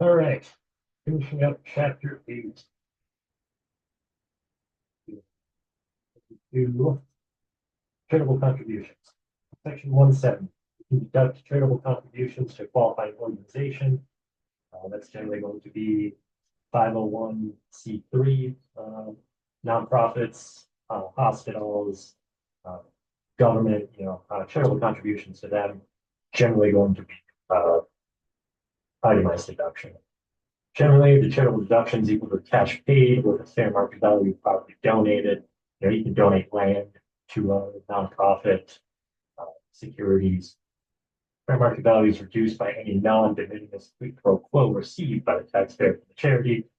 All right, finishing up chapter 8. To charitable contributions. Section 170. You can deduct charitable contributions to a qualifying organization. That's generally going to be 501c3 nonprofits, hospitals, uh, government, charitable contributions to them, generally going to be itemized deduction. Generally, the charitable deduction is equal to cash paid with a fair market value of property donated. You can donate land to a nonprofit, securities. Fair market value is reduced by any non-de minimis quid pro quo received by the taxpayer from the charity,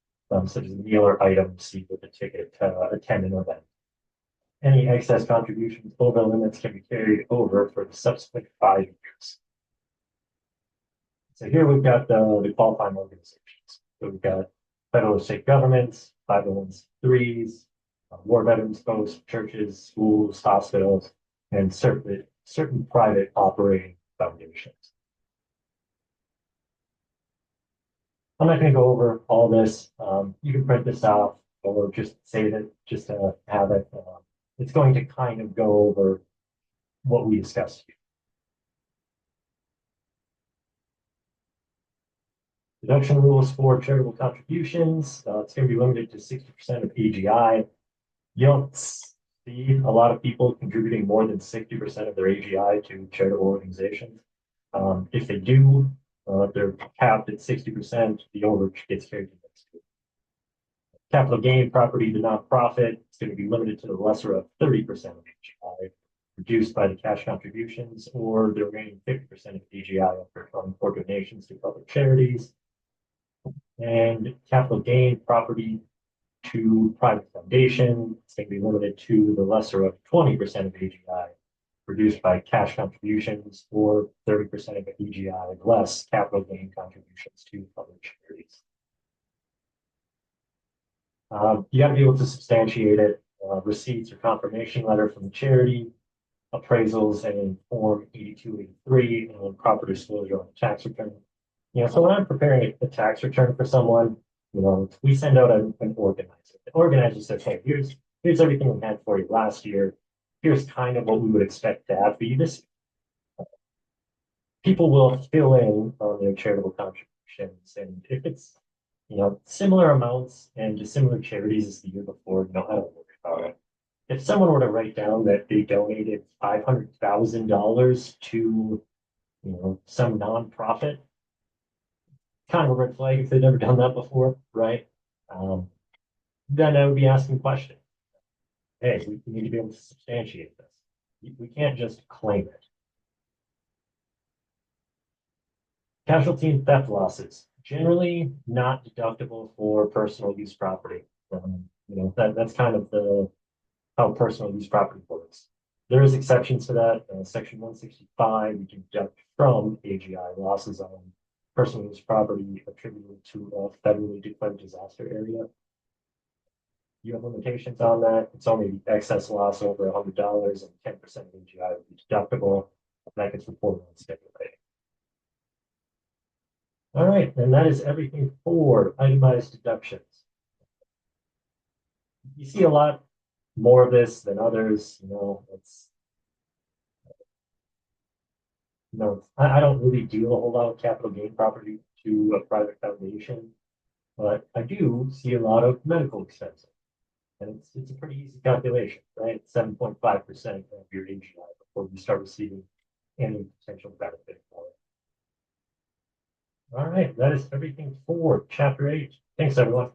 such as a meal or item received with a ticket to attend an event. Any excess contributions over limits can be carried over for the subsequent 5 years. So here we've got the qualifying organizations. So we've got federal or state governments, 501c3s, war veterans posts, churches, schools, hospitals, and certain private operating foundations. I'm not going to go over all this. You can print this off or just save it, just to have it. It's going to kind of go over what we discussed here. Deduction rules for charitable contributions. It's going to be limited to 60% of AGI. You don't see a lot of people contributing more than 60% of their AGI to charitable organizations. If they do, they're capped at 60%. The overage gets carried to the next year. Capital gain property to nonprofit is going to be limited to the lesser of 30% of AGI, reduced by the cash contributions, or the remaining 50% of AGI after accounting for donations to public charities. And capital gain property to private foundation, it's going to be limited to the lesser of 20% of AGI, reduced by cash contributions, or 30% of AGI less capital gain contributions to public charities. You got to be able to substantiate it, receipts or confirmation letter from the charity, appraisals and Form 8283, and proper disclosure on the tax return. So when I'm preparing a tax return for someone, we send out an organizer. The organizer says, hey, here's everything we had for you last year. Here's kind of what we would expect to have for you this year. People will fill in on their charitable contributions. And if it's, similar amounts and to similar charities as the year before, I don't worry about it. If someone were to write down that they donated $500,000 to, some nonprofit, kind of a red flag if they've never done that before, right? Then I would be asking questions. Hey, we need to be able to substantiate this. We can't just claim it. Casualty and theft losses, generally not deductible for personal use property. That's kind of how personal use property works. There is exceptions to that. Section 165, you can deduct from AGI losses on personal use property attributable to a federally declared disaster area. You have limitations on that. It's only excess loss over $100 and 10% of AGI would be deductible. That gets reported on Schedule A. All right, and that is everything for itemized deductions. You see a lot more of this than others. I don't really deal a whole lot with capital gain property to a private foundation, but I do see a lot of medical expenses. And it's a pretty easy calculation, right? 7.5% of your AGI before you start receiving any potential benefit for it. All right, that is everything for Chapter 8. Thanks, everyone.